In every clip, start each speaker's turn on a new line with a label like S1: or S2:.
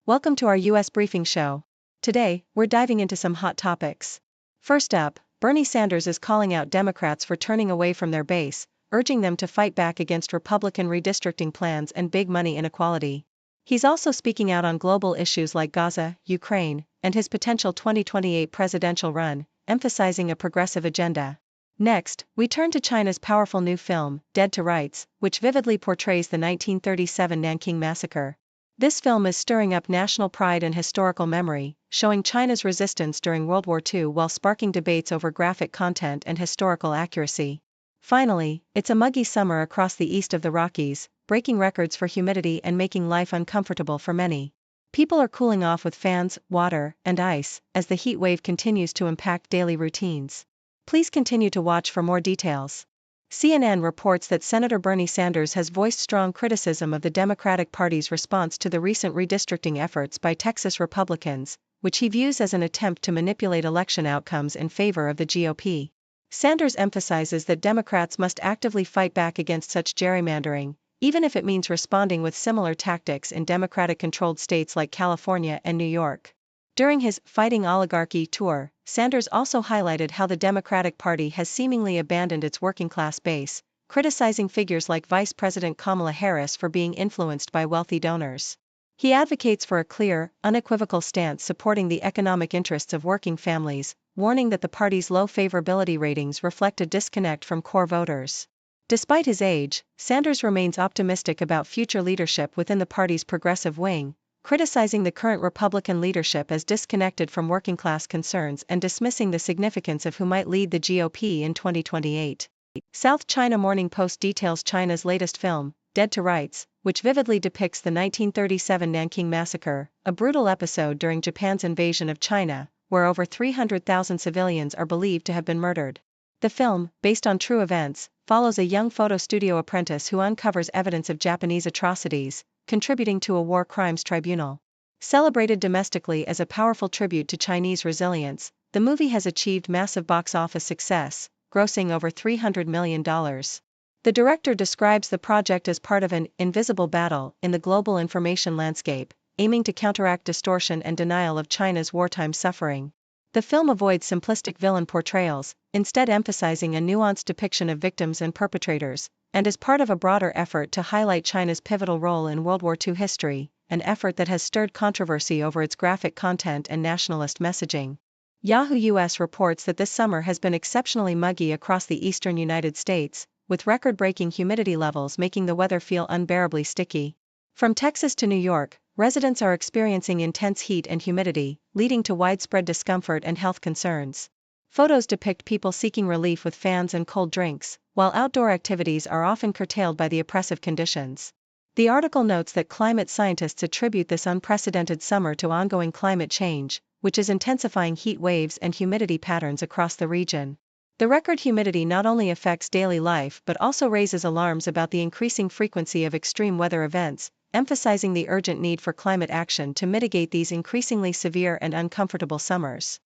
S1: Welcome to our U.S. briefing show. Today, we're diving into some hot topics. First up, Bernie Sanders is calling out Democrats for turning away from their base, urging them to fight back against Republican redistricting plans and big money inequality. He's also speaking out on global issues like Gaza, Ukraine, and his potential 2028 presidential run, emphasizing a progressive agenda. Next, we turn to China's powerful new film, Dead to Rights, which vividly portrays the 1937 Nanking massacre. This film is stirring up national pride and historical memory, showing China's resistance during World War II while sparking debates over graphic content and historical accuracy. Finally, it's a muggy summer across the east of the Rockies, breaking records for humidity and making life uncomfortable for many. People are cooling off with fans, water, and ice, as the heat wave continues to impact daily routines. Please continue to watch for more details. CNN reports that Senator Bernie Sanders has voiced strong criticism of the Democratic Party's response to the recent redistricting efforts by Texas Republicans, which he views as an attempt to manipulate election outcomes in favor of the GOP. Sanders emphasizes that Democrats must actively fight back against such gerrymandering, even if it means responding with similar tactics in Democratic-controlled states like California and New York. During his Fighting Oligarchy tour, Sanders also highlighted how the Democratic Party has seemingly abandoned its working-class base, criticizing figures like Vice President Kamala Harris for being influenced by wealthy donors. He advocates for a clear, unequivocal stance supporting the economic interests of working families, warning that the party's low favorability ratings reflect a disconnect from core voters. Despite his age, Sanders remains optimistic about future leadership within the party's progressive wing, criticizing the current Republican leadership as disconnected from working-class concerns and dismissing the significance of who might lead the GOP in 2028. South China Morning Post details China's latest film, Dead to Rights, which vividly depicts the 1937 Nanking massacre, a brutal episode during Japan's invasion of China, where over 300,000 civilians are believed to have been murdered. The film, based on true events, follows a young photo studio apprentice who uncovers evidence of Japanese atrocities, contributing to a war crimes tribunal. Celebrated domestically as a powerful tribute to Chinese resilience, the movie has achieved massive box office success, grossing over $300 million. The director describes the project as part of an invisible battle in the global information landscape, aiming to counteract distortion and denial of China's wartime suffering. The film avoids simplistic villain portrayals, instead emphasizing a nuanced depiction of victims and perpetrators, and is part of a broader effort to highlight China's pivotal role in World War II history, an effort that has stirred controversy over its graphic content and nationalist messaging. Yahoo US reports that this summer has been exceptionally muggy across the eastern United States, with record-breaking humidity levels making the weather feel unbearably sticky. From Texas to New York, residents are experiencing intense heat and humidity, leading to widespread discomfort and health concerns. Photos depict people seeking relief with fans and cold drinks, while outdoor activities are often curtailed by the oppressive conditions. The article notes that climate scientists attribute this unprecedented summer to ongoing climate change, which is intensifying heat waves and humidity patterns across the region. The record humidity not only affects daily life but also raises alarms about the increasing frequency of extreme weather events, emphasizing the urgent need for climate action to mitigate these increasingly severe and uncomfortable summers.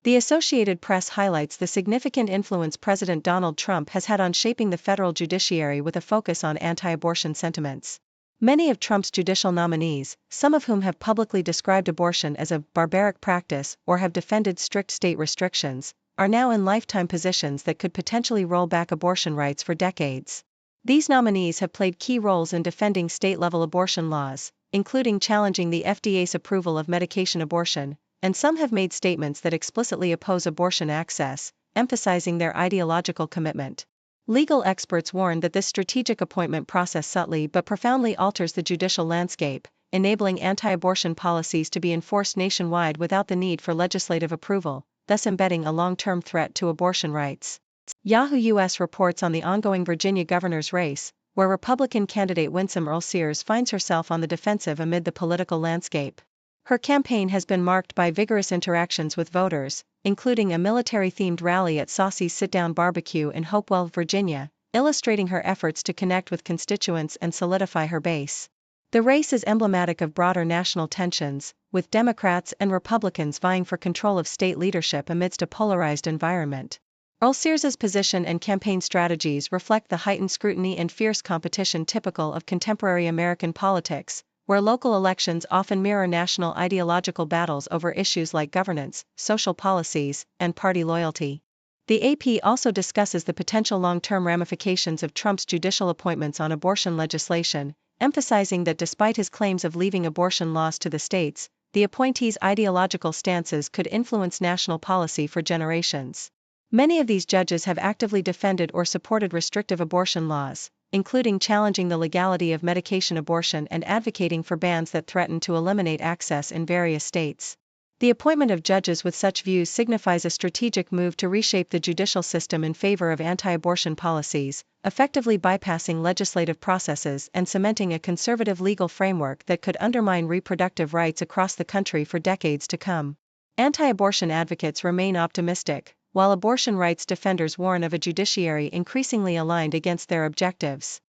S1: The Associated Press highlights the significant influence President Donald Trump has had on shaping the federal judiciary with a focus on anti-abortion sentiments. Many of Trump's judicial nominees, some of whom have publicly described abortion as a barbaric practice or have defended strict state restrictions, are now in lifetime positions that could potentially roll back abortion rights for decades. These nominees have played key roles in defending state-level abortion laws, including challenging the FDA's approval of medication abortion, and some have made statements that explicitly oppose abortion access, emphasizing their ideological commitment. Legal experts warn that this strategic appointment process subtly but profoundly alters the judicial landscape, enabling anti-abortion policies to be enforced nationwide without the need for legislative approval, thus embedding a long-term threat to abortion rights. Yahoo US reports on the ongoing Virginia governor's race, where Republican candidate Winsome Earle-Sears finds herself on the defensive amid the political landscape. Her campaign has been marked by vigorous interactions with voters, including a military-themed rally at Saucy's Sit-Down Barbecue in Hopewell, Virginia, illustrating her efforts to connect with constituents and solidify her base. The race is emblematic of broader national tensions, with Democrats and Republicans vying for control of state leadership amidst a polarized environment. Sears's position and campaign strategies reflect the heightened scrutiny and fierce competition typical of contemporary American politics, where local elections often mirror national ideological battles over issues like governance, social policies, and party loyalty. The AP also discusses the potential long-term ramifications of Trump's judicial appointments on abortion legislation, emphasizing that despite his claims of leaving abortion laws to the states, the appointee's ideological stances could influence national policy for generations. Many of these judges have actively defended or supported restrictive abortion laws, including challenging the legality of medication abortion and advocating for bans that threaten to eliminate access in various states. The appointment of judges with such views signifies a strategic move to reshape the judicial system in favor of anti-abortion policies, effectively bypassing legislative processes and cementing a conservative legal framework that could undermine reproductive rights across the country for decades to come. Anti-abortion advocates remain optimistic, while abortion rights defenders warn of a judiciary increasingly aligned against their objectives.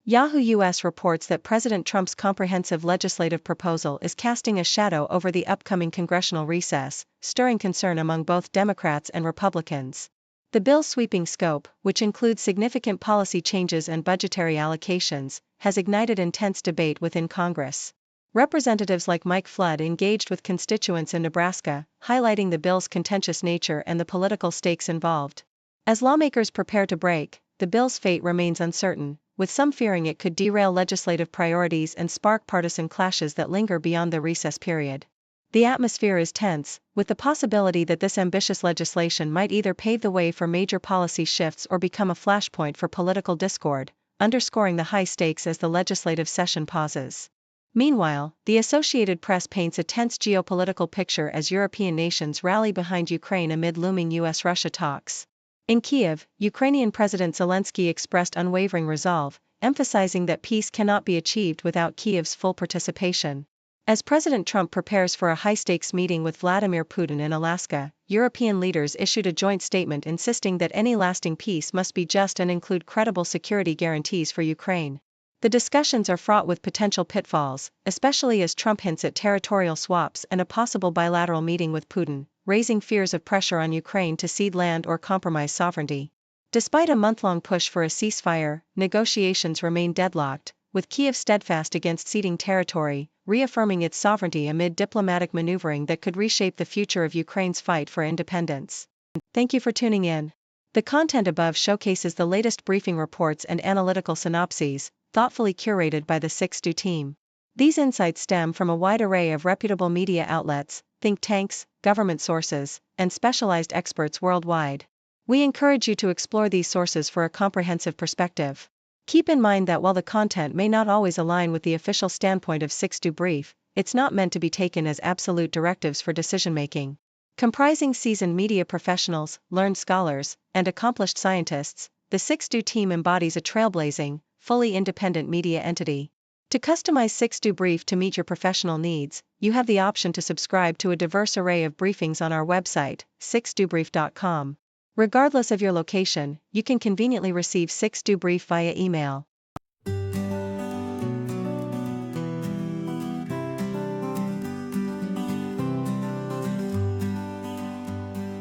S1: Yahoo US reports that President Trump's comprehensive legislative proposal is casting a shadow over the upcoming congressional recess, stirring concern among both Democrats and Republicans. The bill's sweeping scope, which includes significant policy changes and budgetary allocations, has ignited intense debate within Congress. Representatives like Mike Flood engaged with constituents in Nebraska, highlighting the bill's contentious nature and the political stakes involved. As lawmakers prepare to break, the bill's fate remains uncertain, with some fearing it could derail legislative priorities and spark partisan clashes that linger beyond the recess period. The atmosphere is tense, with the possibility that this ambitious legislation might either pave the way for major policy shifts or become a flashpoint for political discord, underscoring the high stakes as the legislative session pauses. Meanwhile, the Associated Press paints a tense geopolitical picture as European nations rally behind Ukraine amid looming US-Russia talks. In Kyiv, Ukrainian President Zelensky expressed unwavering resolve, emphasizing that peace cannot be achieved without Kyiv's full participation. As President Trump prepares for a high-stakes meeting with Vladimir Putin in Alaska, European leaders issued a joint statement insisting that any lasting peace must be just and include credible security guarantees for Ukraine. The discussions are fraught with potential pitfalls, especially as Trump hints at territorial swaps and a possible bilateral meeting with Putin, raising fears of pressure on Ukraine to cede land or compromise sovereignty. Despite a month-long push for a ceasefire, negotiations remain deadlocked, with Kyiv steadfast against ceding territory, reaffirming its sovereignty amid diplomatic maneuvering that could reshape the future of Ukraine's fight for independence. Thank you for tuning in. The content above showcases the latest briefing reports and analytical synopses, thoughtfully curated by the 6Do team. These insights stem from a wide array of reputable media outlets, think tanks, government sources, and specialized experts worldwide. We encourage you to explore these sources for a comprehensive perspective. Keep in mind that while the content may not always align with the official standpoint of 6Do Brief, it's not meant to be taken as absolute directives for decision-making. Comprising seasoned media professionals, learned scholars, and accomplished scientists, the 6Do team embodies a trailblazing, fully independent media entity. To customize 6Do Brief to meet your professional needs, you have the option to subscribe to a diverse array of briefings on our website, 6dobrief.com. Regardless of your location, you can conveniently receive 6Do Brief via email.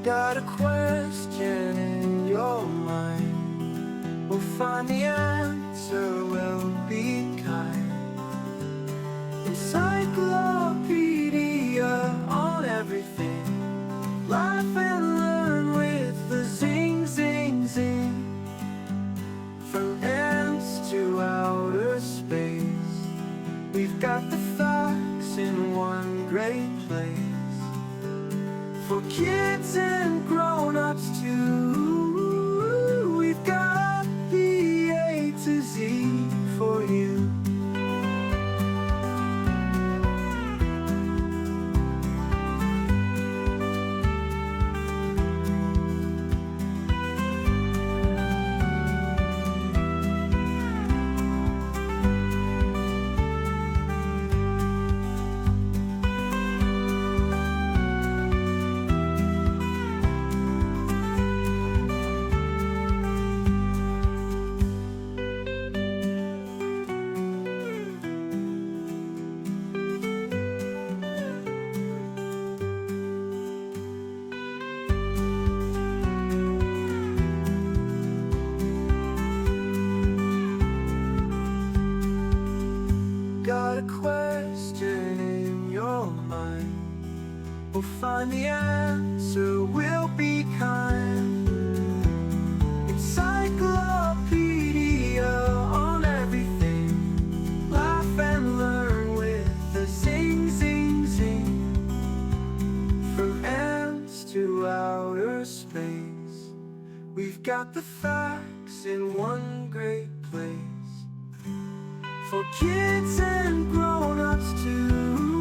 S2: Got a question in your mind? We'll find the answer, we'll be kind. Encyclopedia on everything. Laugh and learn with the zing, zing, zing. From ants to outer space, we've got the facts in one great place. For kids and grown-ups too, we've got the A to Z for you. find the answer, we'll be kind. Encyclopedia on everything. Laugh and learn with the zing, zing, zing. From ants to outer space, we've got the facts in one great place. For kids and grown-ups too.